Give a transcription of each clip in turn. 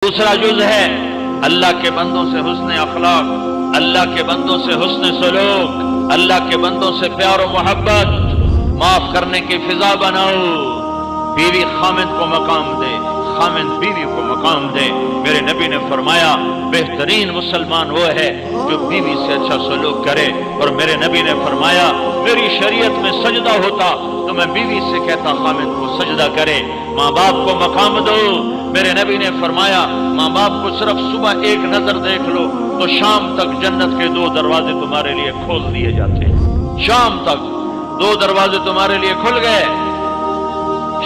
دوسرا جز ہے اللہ کے بندوں سے حسن اخلاق، اللہ کے بندوں سے حسن سلوک، اللہ کے بندوں سے پیار و محبت، معاف کرنے کی فضا بناؤ۔ بیوی خامد کو مقام دے، خامد بیوی کو مقام دے۔ میرے نبی نے فرمایا بہترین مسلمان وہ ہے جو بیوی سے اچھا سلوک کرے، اور میرے نبی نے فرمایا میری شریعت میں سجدہ ہوتا تو میں بیوی سے کہتا خامد کو سجدہ کرے۔ ماں باپ کو مقام دو۔ میرے نبی نے فرمایا ماں باپ کو صرف صبح ایک نظر دیکھ لو تو شام تک جنت کے 2 دروازے تمہارے لیے کھول دیے جاتے ہیں۔ شام تک 2 دروازے تمہارے لیے کھل گئے،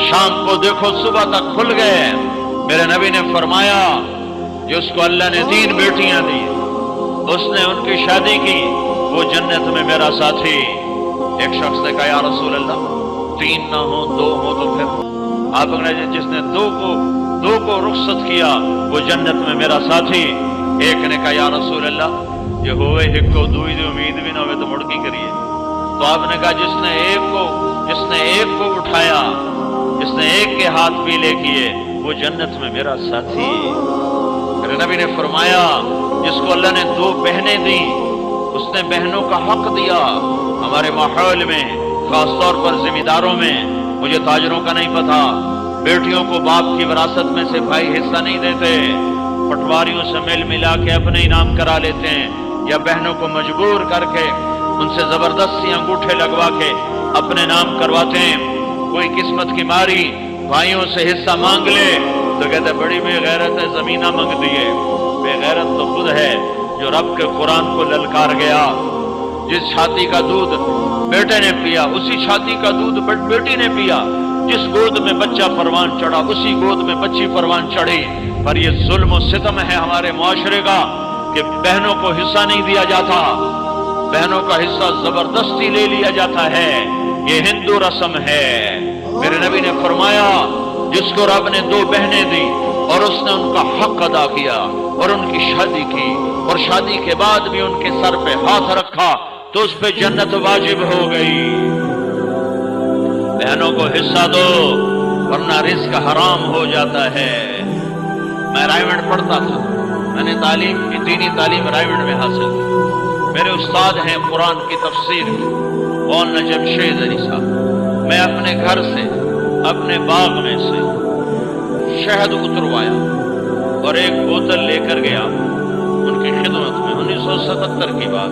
شام کو دیکھو صبح تک کھل گئے۔ میرے نبی نے فرمایا جس کو اللہ نے 3 بیٹیاں دی، اس نے ان کی شادی کی، وہ جنت میں میرا ساتھی۔ ایک شخص نے کہا یا رسول اللہ 3 نہ ہو 2 ہو تو پھر؟ آپ نے جس نے 2 کو رخصت کیا وہ جنت میں میرا ساتھی۔ ایک نے کہا یا رسول اللہ یہ ہوئے ایک کو 2 دی امید بھی نہ ہوئے تو مڑکی کریے۔ تو آپ نے کہا جس نے ایک کو اٹھایا، جس نے ایک کے ہاتھ پیلے کیے، وہ جنت میں میرا ساتھی۔ میرے نبی نے فرمایا جس کو اللہ نے 2 بہنیں دی، اس نے بہنوں کا حق دیا۔ ہمارے ماحول میں خاص طور پر ذمہ داروں میں، مجھے تاجروں کا نہیں پتا، بیٹیوں کو باپ کی وراثت میں سے بھائی حصہ نہیں دیتے، پٹواریوں سے مل ملا کے اپنے انعام کرا لیتے ہیں، یا بہنوں کو مجبور کر کے ان سے زبردستی انگوٹھے لگوا کے اپنے نام کرواتے ہیں۔ کوئی قسمت کی ماری بھائیوں سے حصہ مانگ لے تو کہتے بڑی بے غیرت ہے، زمینہ مانگ دیے۔ بے غیرت تو خود ہے جو رب کے قرآن کو للکار گیا۔ جس چھاتی کا دودھ بیٹے نے پیا اسی چھاتی کا دودھ بیٹی نے پیا، جس گود میں بچہ پروان چڑھا اسی گود میں بچی پروان چڑھی۔ پر یہ ظلم و ستم ہے ہمارے معاشرے کا کہ بہنوں کو حصہ نہیں دیا جاتا، بہنوں کا حصہ زبردستی لے لیا جاتا ہے۔ یہ ہندو رسم ہے۔ میرے نبی نے فرمایا جس کو رب نے 2 بہنیں دی اور اس نے ان کا حق ادا کیا اور ان کی شادی کی، اور شادی کے بعد بھی ان کے سر پہ ہاتھ رکھا تو اس پہ جنت واجب ہو گئی۔ بہنوں کو حصہ دو ورنہ رزق حرام ہو جاتا ہے۔ میں رائیونڈ پڑھتا تھا، میں نے دینی تعلیم رائیونڈ میں حاصل کی۔ میرے استاد ہیں قرآن کی تفسیر کی مولانا جمشید علی صاحب۔ میں اپنے گھر سے اپنے باغ میں سے شہد اتروایا اور ایک بوتل لے کر گیا ان کی خدمت میں۔ 1977 کی بات،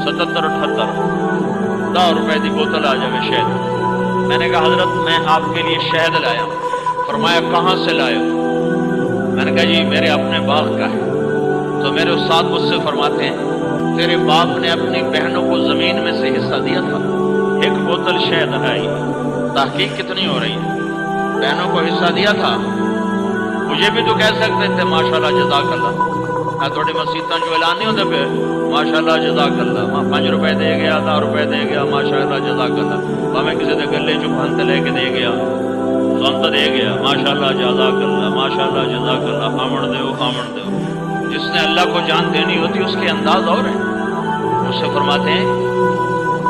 77-78 10 روپے کی بوتل آ جائے شہد۔ میں نے کہا حضرت میں آپ کے لیے شہد لایا۔ فرمایا کہاں سے لائے ہو؟ میں نے کہا جی میرے اپنے باغ کا ہے۔ تو میرے استاد مجھ سے فرماتے ہیں تیرے باپ نے اپنی بہنوں کو زمین میں سے حصہ دیا تھا، 1 بوتل شہد لائی، تحقیق کتنی ہو رہی ہے؟ بہنوں کو حصہ دیا تھا۔ مجھے بھی تو کہہ سکتے تھے ماشاءاللہ جزاک اللہ، میں تھوڑی مسیطاں جو اعلان نہیں ہوتے پہ ماشاءاللہ جزاک اللہ، 5 روپے دے گیا، 10 روپے دے گیا، ماشاءاللہ جزاک اللہ، میں کسی دے گلے چ بھنت لے کے دے گیا، سنت دے گیا، ماشاءاللہ جزاک اللہ، ماشاءاللہ جزاک اللہ، آمن دیو آمن دیو۔ جس نے اللہ کو جان دینی ہوتی اس کے انداز اور ہیں۔ مجھ سے فرماتے ہیں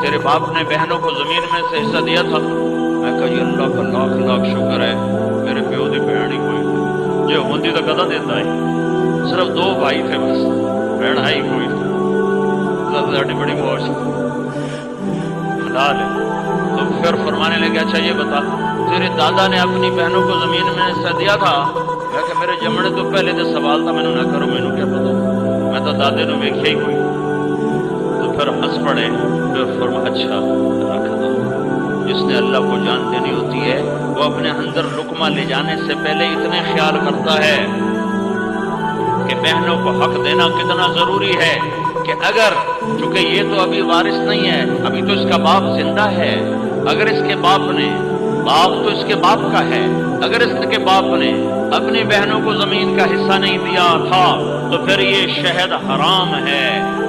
تیرے باپ نے بہنوں کو زمین میں سے حصہ دیا تھا۔ میں کہا جی اللہ کا لاکھ لاکھ شکر ہے میرے پیو دی بہن ہی کوئی تھی، جو ہوندی تو کدا دیتا ہے۔ صرف 2 بھائی تھے بس، بہن ہے ہی کوئی تھی۔ اللہ بڑی موج حلال ہے۔ تو پھر فرمانے لگے اچھا یہ بتا تیرے دادا نے اپنی بہنوں کو زمین میں حصہ دیا تھا؟ میں کہ میرے جمنے تو پہلے تو سوال تھا، میں نہ کروں، میں کیا پتا، میں تو دادے نے ویکھیا ہی کوئی۔ تو پھر ہنس پڑے، پھر فرمایا اچھا رکھ دو۔ جس نے اللہ کو جان دینی ہوتی ہے وہ اپنے اندر لقمہ لے جانے سے پہلے اتنے خیال کرتا ہے کہ بہنوں کو حق دینا کتنا ضروری ہے، کہ اگر چونکہ یہ تو ابھی وارث نہیں ہے، ابھی تو اس کا باپ زندہ ہے، اگر اس کے باپ نے، باپ تو اس کے باپ کا ہے، اگر اس کے باپ نے اپنی بہنوں کو زمین کا حصہ نہیں دیا تھا تو پھر یہ شہد حرام ہے،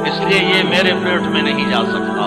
اس لیے یہ میرے پیٹ میں نہیں جا سکتا۔